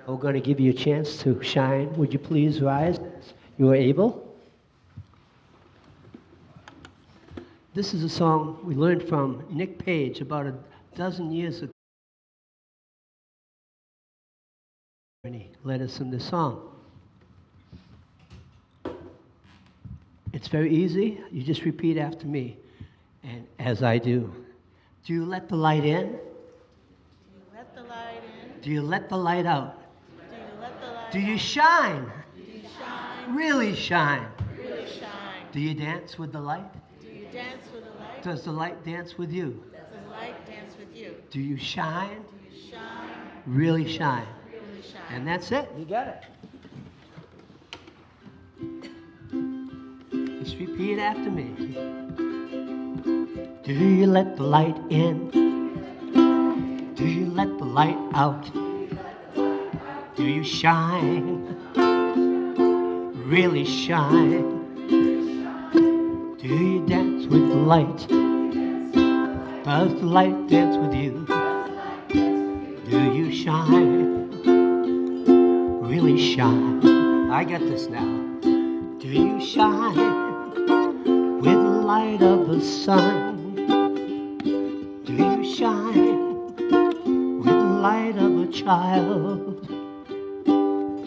We're going to give you a chance to shine. Would you please rise as you are able? This is a song we learned from Nick Page about a dozen years ago. And he led us in this song. It's very easy. You just repeat after me, and as I do. Do you let the light in? Do you let the light in? Do you let the light out? Do you let the light Do you out? shine? Do you shine? Really shine? Really shine? Do you dance with the light? Do you dance with the light? Does the light dance with you? Does the light dance with you? Do you shine? Do you shine? Really shine? Really shine? And that's it. You got it. Just repeat after me. Do you let the light in? Do you let the light out? Do you shine? Really shine? Do you dance with the light? Does the light dance with you? Do you shine? Really shine? I got this now. Do you shine with the light of the sun? Do you shine with the light of a child?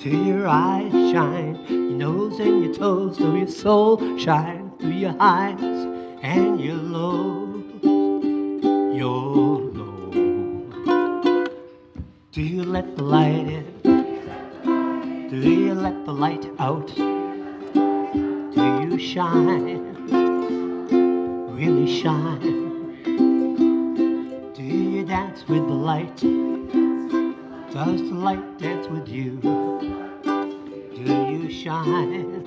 Do your eyes shine, your nose and your toes? Do your soul shine through your highs and your lows? Your lows. Do you let the light in? Do you let the light out? Do you shine? Really shine? Do you dance with the light? Does the light dance with you? Do you shine?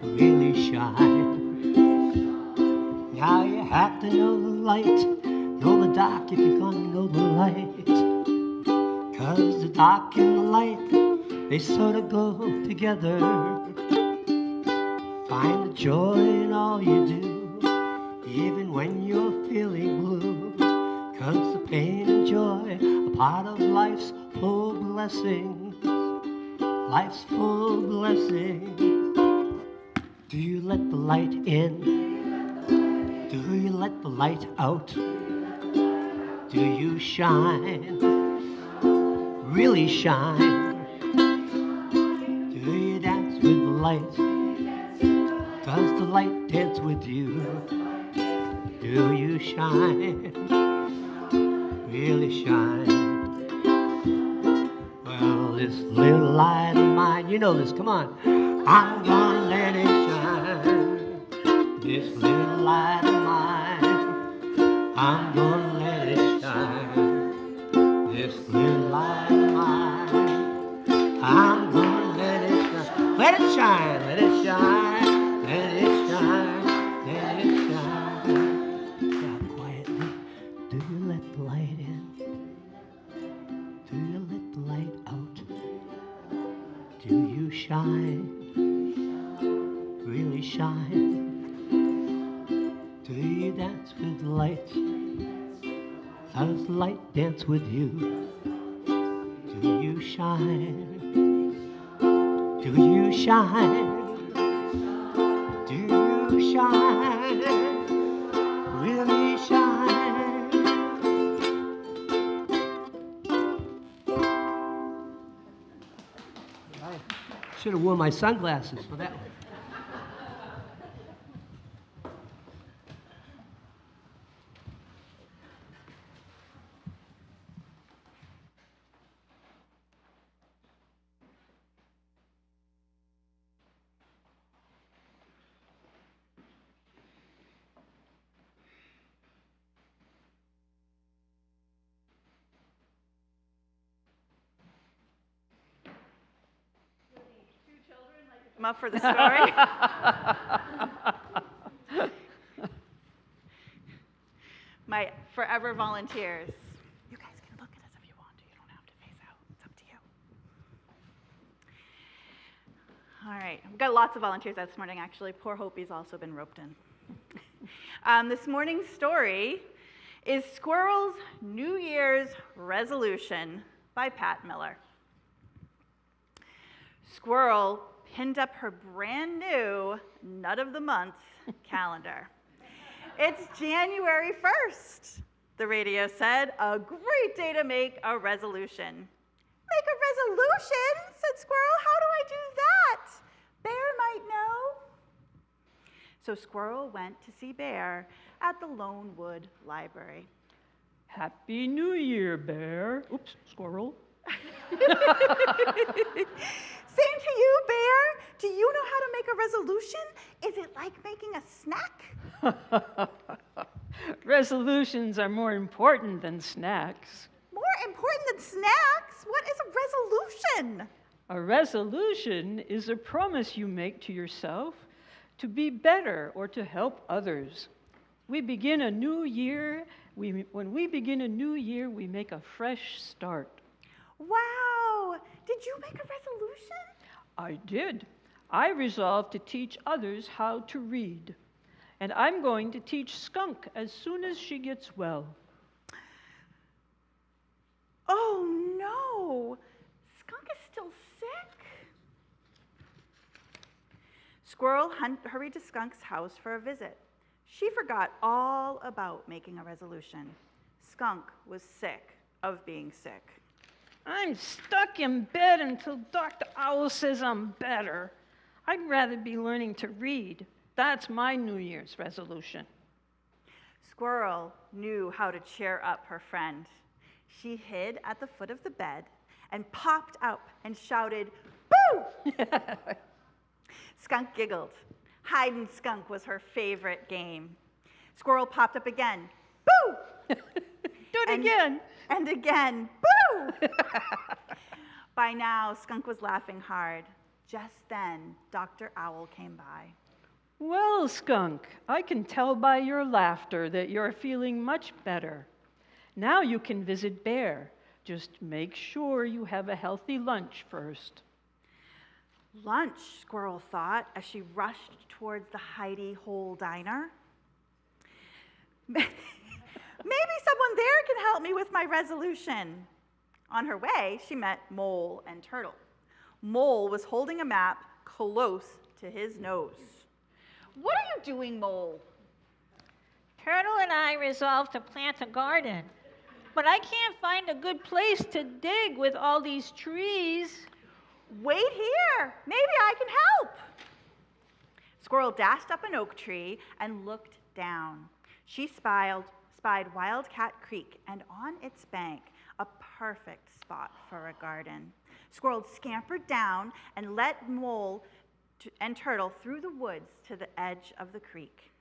Really shine? Now you have to know the light, know the dark if you're gonna know the light. 'Cause the dark and the light, they sort of go together. Find the joy in all you do, even when you're feeling blue. 'Cause the pain and joy are part of life's full blessings. Life's full blessings. Do you let the light in? Do you let the light out? Do you shine? Really shine? Do you dance with the light? Does the light dance with you? Do you shine? Really shine? Well, this little light of mine, you know this, come on. I'm gonna let it shine. This little light of mine, I'm gonna let it shine. This little light of mine, I'm gonna let it shine. Let it shine, let it shine, let it shine, let it shine. Now quietly, do you let the light in? Do you let the light out? Do you shine? Really shine? Do you dance with the light? Does the light dance with you? Do you shine? Do you shine? Do you shine? Really shine? I should have worn my sunglasses for that one. Come up for the story. My forever volunteers. You guys can look at us if you want to. You don't have to face out. It's up to you. All right. We've got lots of volunteers this morning, actually. Poor Hopi's also been roped in. This morning's story is Squirrel's New Year's Resolution by Pat Miller. Squirrel pinned up her brand new Nut of the Month calendar. It's January 1st, the radio said. A great day to make a resolution. Make a resolution, said Squirrel. How do I do that? Bear might know. So Squirrel went to see Bear at the Lone Wood Library. Happy New Year, Bear. Oops, Squirrel. Same to you, Bear. Do you know how to make a resolution? Is it like making a snack? Resolutions are more important than snacks. More important than snacks? What is a resolution? A resolution is a promise you make to yourself to be better or to help others. When we begin a new year, we make a fresh start. Wow! Did you make a resolution? I did. I resolved to teach others how to read. And I'm going to teach Skunk as soon as she gets well. Oh no! Skunk is still sick? Squirrel hurried to Skunk's house for a visit. She forgot all about making a resolution. Skunk was sick of being sick. I'm stuck in bed until Dr. Owl says I'm better. I'd rather be learning to read. That's my New Year's resolution. Squirrel knew how to cheer up her friend. She hid at the foot of the bed and popped up and shouted, "Boo!" Skunk giggled. Hide and skunk was her favorite game. Squirrel popped up again. "Boo!" Do it again. And again, "Boo!" By now, Skunk was laughing hard. Just then, Dr. Owl came by. Well, Skunk, I can tell by your laughter that you're feeling much better. Now you can visit Bear. Just make sure you have a healthy lunch first. Lunch, Squirrel thought as she rushed towards the hidey hole diner. Maybe someone there can help me with my resolution. On her way, she met Mole and Turtle. Mole was holding a map close to his nose. What are you doing, Mole? Turtle and I resolved to plant a garden, but I can't find a good place to dig with all these trees. Wait here. Maybe I can help. Squirrel dashed up an oak tree and looked down. She spied Wildcat Creek, and on its bank, a perfect spot for a garden. Squirrel scampered down and led Mole and Turtle through the woods to the edge of the creek.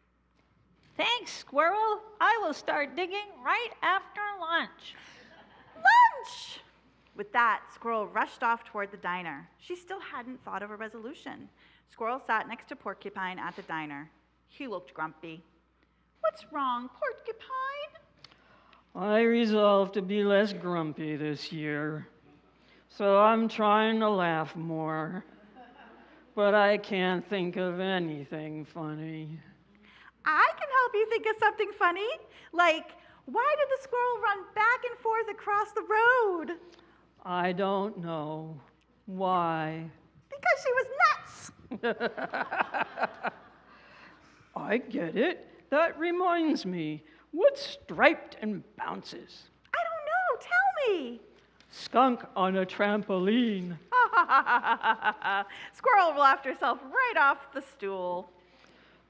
Thanks, Squirrel. I will start digging right after lunch. Lunch! With that, Squirrel rushed off toward the diner. She still hadn't thought of a resolution. Squirrel sat next to Porcupine at the diner. He looked grumpy. What's wrong, Porcupine? I resolved to be less grumpy this year, so I'm trying to laugh more. But I can't think of anything funny. I can help you think of something funny. Like, why did the squirrel run back and forth across the road? I don't know. Why? Because she was nuts. I get it. That reminds me. What's striped and bounces? I don't know. Tell me. Skunk on a trampoline. Squirrel laughed herself right off the stool.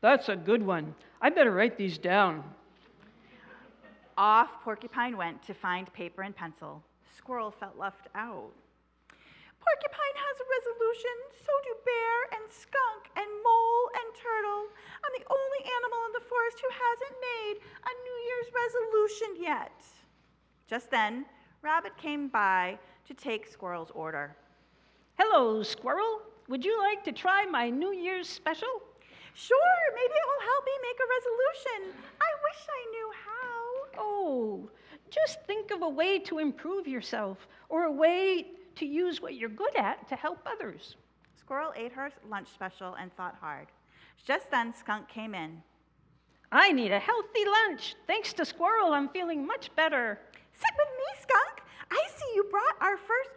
That's a good one. I better write these down. Off Porcupine went to find paper and pencil. Squirrel felt left out. Porcupine has a resolution, so do Bear and Skunk and Mole and Turtle. I'm the only animal in the forest who hasn't made a New Year's resolution yet. Just then, Rabbit came by to take Squirrel's order. Hello, Squirrel. Would you like to try my New Year's special? Sure, maybe it will help me make a resolution. I wish I knew how. Oh, just think of a way to improve yourself or a way to use what you're good at to help others. Squirrel ate her lunch special and thought hard. Just then, Skunk came in. I need a healthy lunch. Thanks to Squirrel, I'm feeling much better. Sit with me, Skunk. I see you brought our first,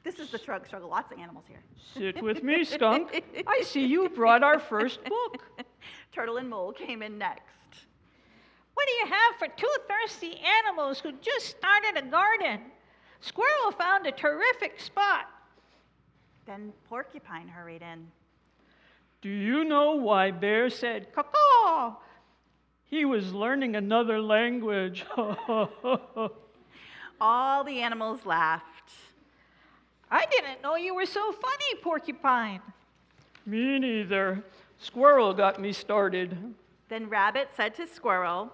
This is the struggle. Lots of animals here. Sit with me, Skunk. I see you brought our first book. Turtle and Mole came in next. What do you have for two thirsty animals who just started a garden? Squirrel found a terrific spot. Then Porcupine hurried in. Do you know why Bear said caw-caw? He was learning another language. All the animals laughed. I didn't know you were so funny, Porcupine. Me neither. Squirrel got me started. Then Rabbit said to Squirrel,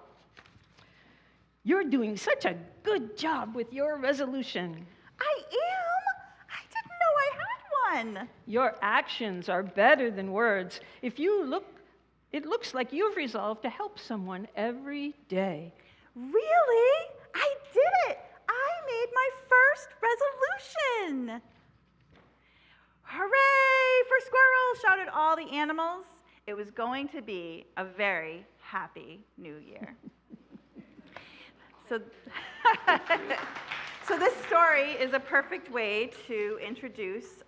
You're doing such a good job with your resolution. I am? I didn't know I had one. Your actions are better than words. It looks like you've resolved to help someone every day. Really? I did it. I made my first resolution. Hooray for Squirrel, shouted all the animals. It was going to be a very happy new year. So this story is a perfect way to introduce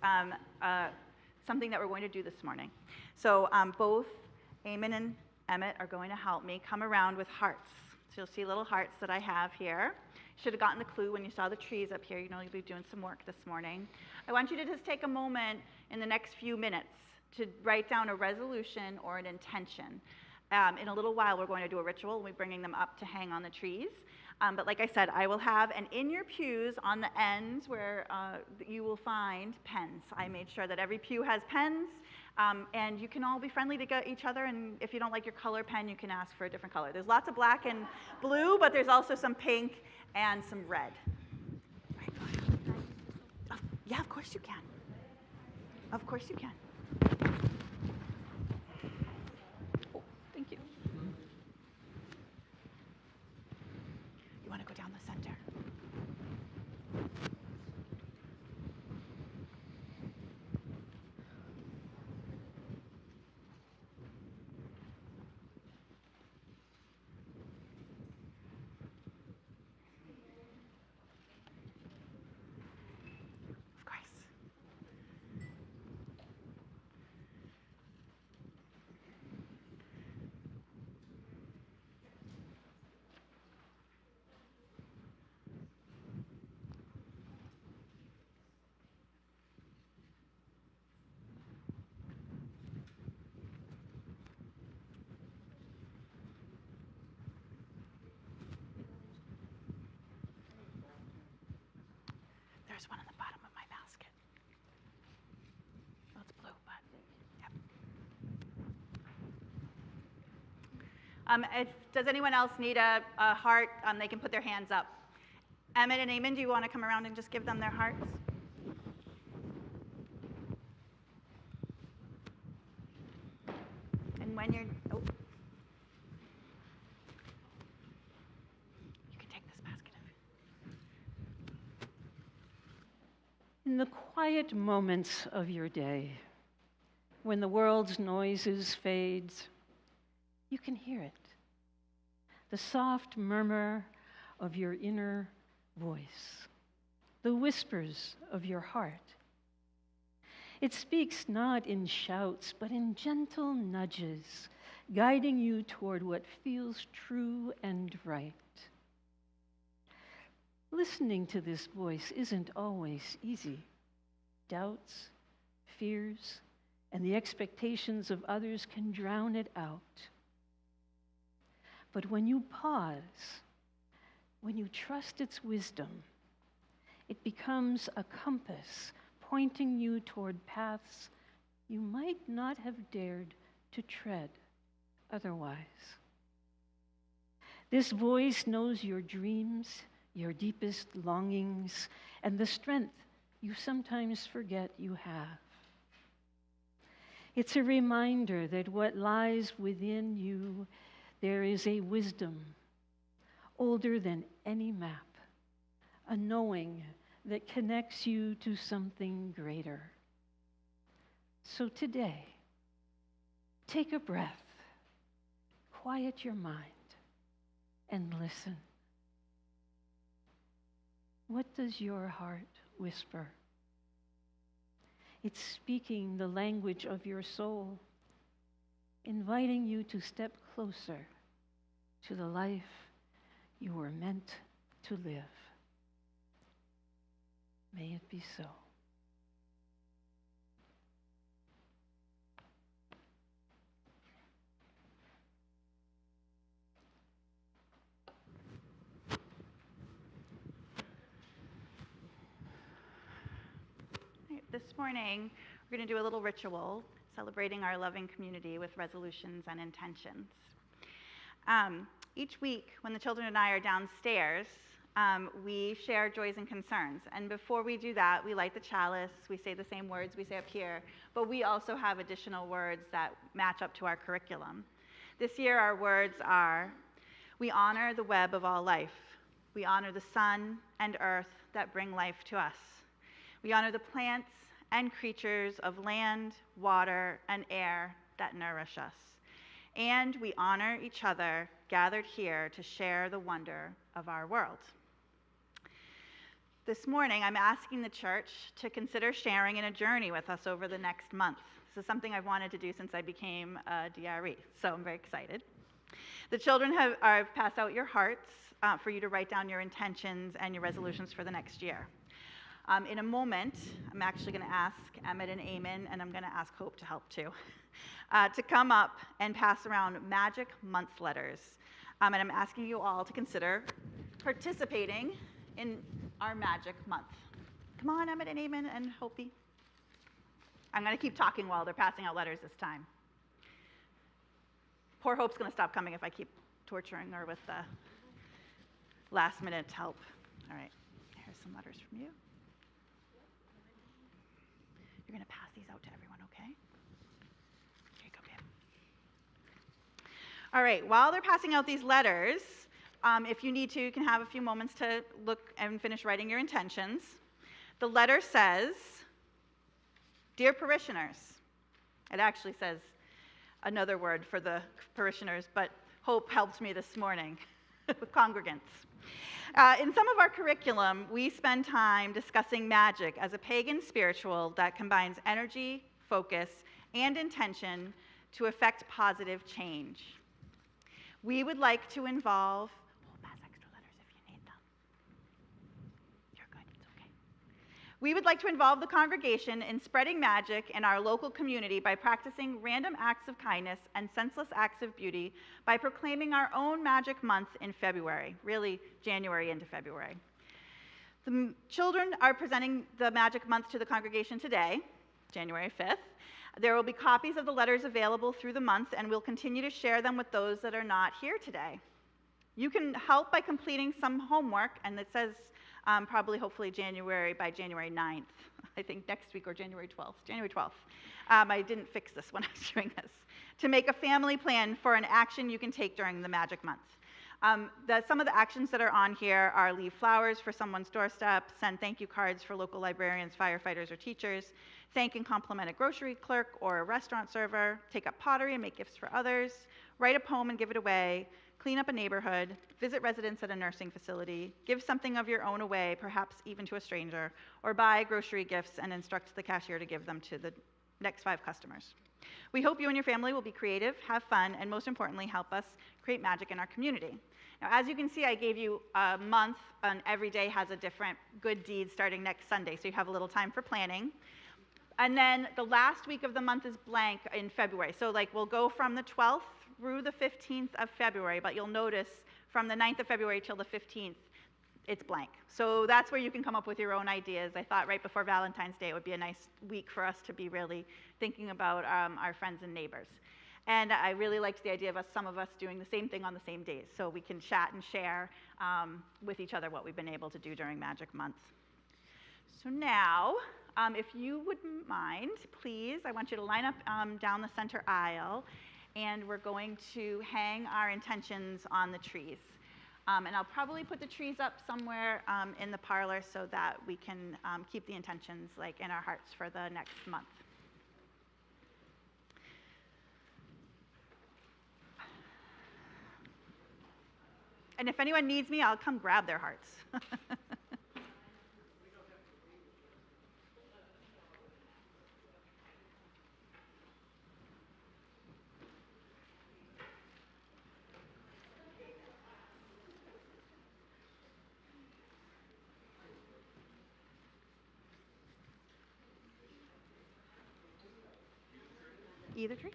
something that we're going to do this morning. So both Eamon and Emmett are going to help me come around with hearts. So you'll see little hearts that I have here. You should have gotten the clue when you saw the trees up here. You know you'll be doing some work this morning. I want you to just take a moment in the next few minutes to write down a resolution or an intention. In a little while, we're going to do a ritual. We'll be bringing them up to hang on the trees. But like I said, I will have, and in your pews on the ends where you will find pens. I made sure that every pew has pens, and you can all be friendly to each other, and if you don't like your color pen, you can ask for a different color. There's lots of black and blue, but there's also some pink and some red. Oh, yeah, of course you can. Of course you can. Oh, thank you. You want to go down the center? Of course. There's one in the bottom of my basket. Well, it's blue, but yep. Does anyone else need a heart? They can put their hands up. Emmett and Eamon, do you want to come around and just give them their hearts? And when you're, oh. You can take this basket In the quiet moments of your day, when the world's noises fades, you can hear it. The soft murmur of your inner voice, the whispers of your heart. It speaks not in shouts, but in gentle nudges, guiding you toward what feels true and right. Listening to this voice isn't always easy. Doubts, fears, and the expectations of others can drown it out. But when you pause, when you trust its wisdom, it becomes a compass pointing you toward paths you might not have dared to tread otherwise. This voice knows your dreams, your deepest longings, and the strength you sometimes forget you have. It's a reminder that what lies within you, there is a wisdom older than any map, a knowing that connects you to something greater. So today, take a breath, quiet your mind, and listen. What does your heart whisper It's speaking the language of your soul, inviting you to step closer to the life you were meant to live. May it be so. This morning, we're going to do a little ritual celebrating our loving community with resolutions and intentions. Each week, when the children and I are downstairs, we share joys and concerns. And before we do that, we light the chalice, we say the same words we say up here, but we also have additional words that match up to our curriculum. This year, our words are, we honor the web of all life. We honor the sun and earth that bring life to us. We honor the plants and creatures of land, water, and air that nourish us. And we honor each other gathered here to share the wonder of our world. This morning, I'm asking the church to consider sharing in a journey with us over the next month. This is something I've wanted to do since I became a DRE, so I'm very excited. The children have passed out your hearts for you to write down your intentions and your resolutions for the next year. In a moment, I'm actually going to ask Emmett and Eamon, and I'm going to ask Hope to help too, to come up and pass around Magic Month letters. And I'm asking you all to consider participating in our Magic Month. Come on, Emmett and Eamon and Hopi. I'm going to keep talking while they're passing out letters this time. Poor Hope's going to stop coming if I keep torturing her with the last-minute help. All right, here's some letters from you. You're going to pass these out to everyone, okay? Here you go, babe. All right, while they're passing out these letters, if you need to, you can have a few moments to look and finish writing your intentions. The letter says, Dear parishioners. It actually says another word for the parishioners, but Hope helped me this morning with congregants. In some of our curriculum, we spend time discussing magic as a pagan spiritual that combines energy, focus, and intention to affect positive change. We would like to involve, pass extra letters if you need them. You're good, it's okay. We would like to involve the congregation in spreading magic in our local community by practicing random acts of kindness and senseless acts of beauty by proclaiming our own Magic Month in February, really January into February. The children are presenting the Magic Month to the congregation today, January 5th. There will be copies of the letters available through the month, and we'll continue to share them with those that are not here today. You can help by completing some homework, and it says probably, hopefully, by January 9th. I think next week or January 12th. January 12th. I didn't fix this when I was doing this. To make a family plan for an action you can take during the Magic Month. Some of the actions that are on here are leave flowers for someone's doorstep, send thank you cards for local librarians, firefighters, or teachers, thank and compliment a grocery clerk or a restaurant server, take up pottery and make gifts for others, write a poem and give it away, clean up a neighborhood, visit residents at a nursing facility, give something of your own away, perhaps even to a stranger, or buy grocery gifts and instruct the cashier to give them to the next 5 customers. We hope you and your family will be creative, have fun, and most importantly, help us create magic in our community. Now, as you can see, I gave you a month, and every day has a different good deed starting next Sunday, so you have a little time for planning. And then the last week of the month is blank in February. So we'll go from the 12th through the 15th of February, but you'll notice from the 9th of February till the 15th, it's blank. So that's where you can come up with your own ideas. I thought right before Valentine's Day it would be a nice week for us to be really thinking about our friends and neighbors. And I really liked the idea of some of us doing the same thing on the same days, so we can chat and share with each other what we've been able to do during Magic Month. So now, if you wouldn't mind, please, I want you to line up down the center aisle, and we're going to hang our intentions on the trees. And I'll probably put the trees up somewhere in the parlor so that we can keep the intentions in our hearts for the next month. And if anyone needs me, I'll come grab their hearts. Either tree?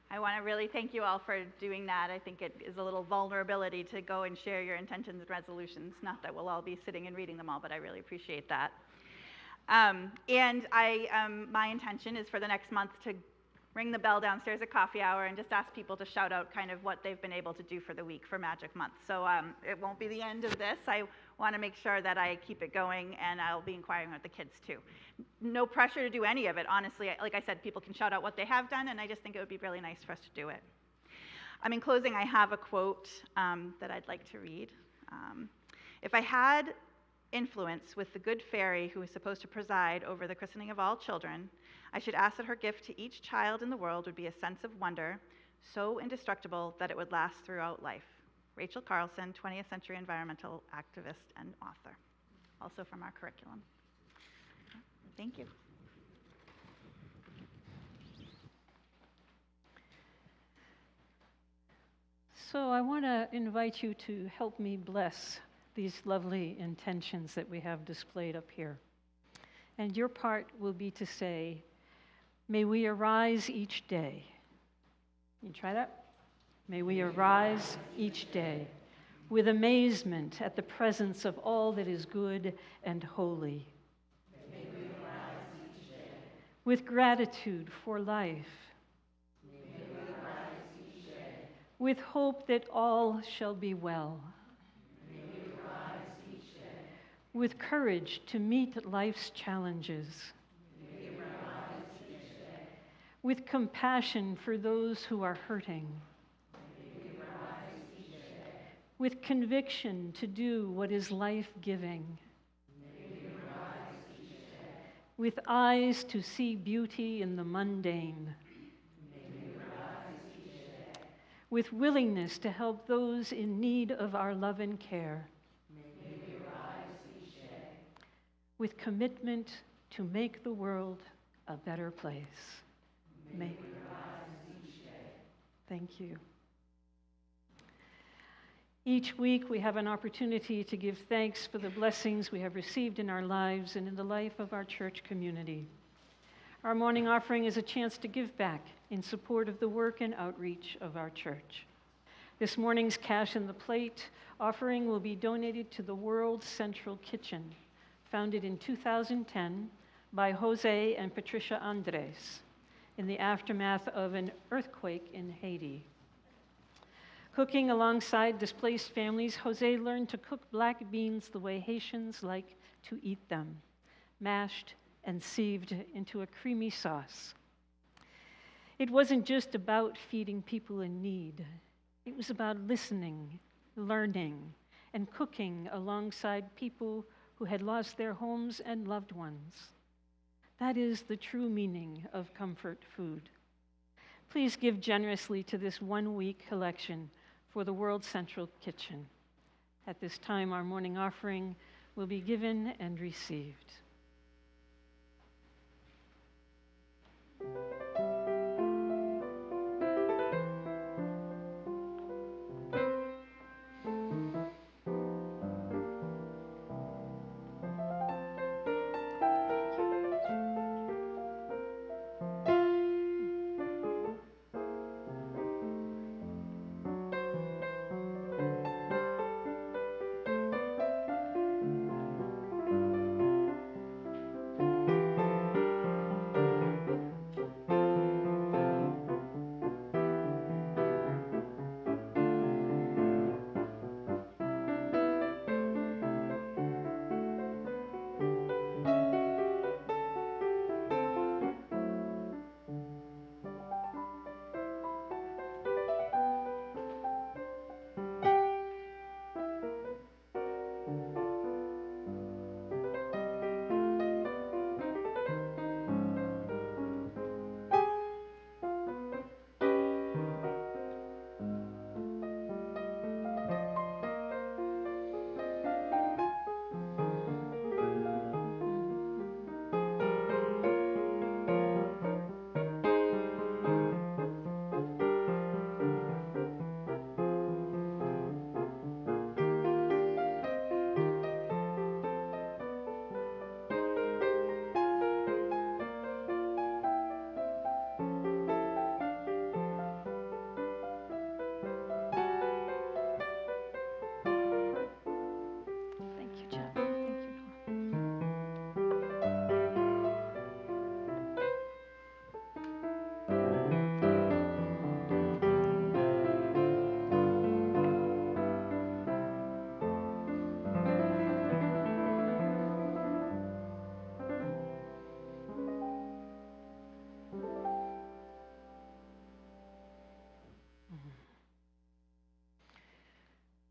I want to really thank you all for doing that. I think it is a little vulnerability to go and share your intentions and resolutions. Not that we'll all be sitting and reading them all, but I really appreciate that. My intention is for the next month to ring the bell downstairs at coffee hour and just ask people to shout out kind of what they've been able to do for the week for Magic Month. So it won't be the end of this. I want to make sure that I keep it going, and I'll be inquiring with the kids too. No pressure to do any of it, honestly. Like I said, people can shout out what they have done, and I just think it would be really nice for us to do it. In closing, I have a quote that I'd like to read. If I had influence with the good fairy who is supposed to preside over the christening of all children, I should ask that her gift to each child in the world would be a sense of wonder so indestructible that it would last throughout life. Rachel Carlson, 20th century environmental activist and author, also from our curriculum. Thank you. So I want to invite you to help me bless these lovely intentions that we have displayed up here. And your part will be to say, may we arise each day. You try that? May we arise each day with amazement at the presence of all that is good and holy. May we arise each day with gratitude for life. May we arise each day with hope that all shall be well. May we arise each day with courage to meet life's challenges. May we arise each day with compassion for those who are hurting. With conviction to do what is life-giving. With eyes to see beauty in the mundane. With willingness to help those in need of our love and care. With commitment to make the world a better place. Thank you. Each week we have an opportunity to give thanks for the blessings we have received in our lives and in the life of our church community. Our morning offering is a chance to give back in support of the work and outreach of our church. This morning's Cash in the Plate offering will be donated to the World Central Kitchen, founded in 2010 by Jose and Patricia Andres in the aftermath of an earthquake in Haiti. Cooking alongside displaced families, Jose learned to cook black beans the way Haitians like to eat them, mashed and sieved into a creamy sauce. It wasn't just about feeding people in need. It was about listening, learning, and cooking alongside people who had lost their homes and loved ones. That is the true meaning of comfort food. Please give generously to this one-week collection for the World Central Kitchen. At this time, our morning offering will be given and received.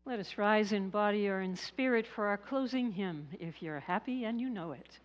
Let us rise in body or in spirit for our closing hymn, If You're Happy and You Know It.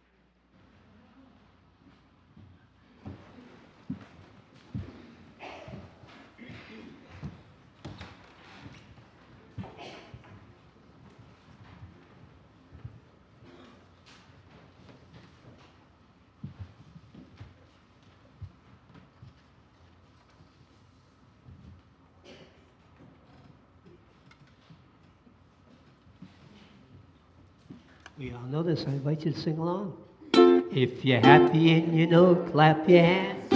We all know this. I invite you to sing along. If you're happy and you know, clap your hands.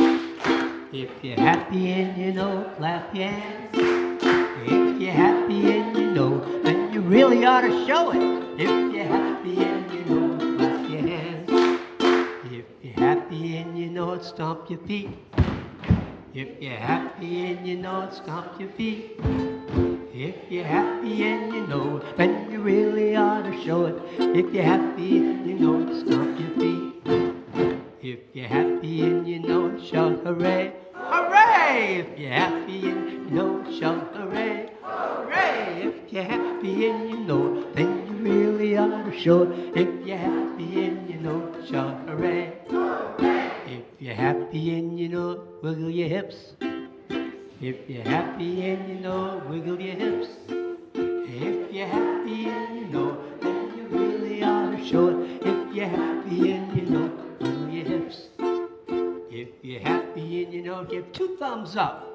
If you're happy and you know, clap your hands. If you're happy and you know, then you really ought to show it. If you're happy and you know, clap your hands. If you're happy and you know it, stomp your feet. If you're happy and you know it, stomp your feet. If you're happy and you know it, then you really ought to show it. If you're happy and you know it, stomp your feet. If you're happy and you know it, shout hooray, hooray! If you're happy and you know it, shout hooray, hooray! If you're happy and you know it, then you really ought to show it. If you're happy and you know it, shout hooray, hooray! If you're happy and you know it, wiggle your hips. If you're happy and you know it, wiggle your hips. If you're happy and you know it, then you really ought to show it. If you're happy and you know it, wiggle your hips. If you're happy and you know it, give 2 thumbs up.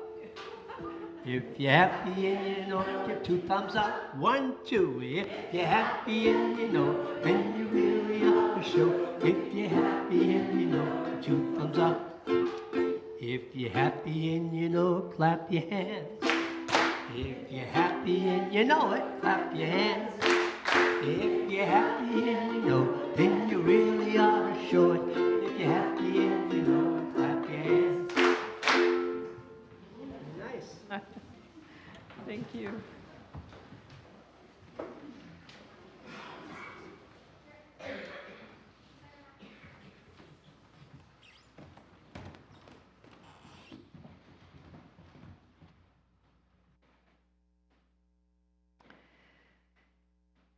If you're happy and you know it, give 2 thumbs up. 1, 2. If you're happy and you know it, then you really ought to show it. If you're happy and you know it, 2 thumbs up. If you're happy and you know it, clap your hands. If you're happy and you know it, clap your hands. If you're happy and you know it, then you really ought to show it. If you're happy and you know it, clap your hands. Nice. Thank you.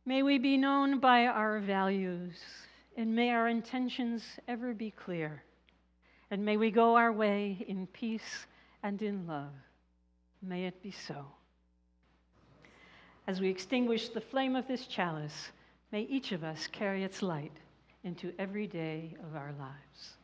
May we be known by our values, and may our intentions ever be clear, and may we go our way in peace and in love. May it be so. As we extinguish the flame of this chalice, may each of us carry its light into every day of our lives.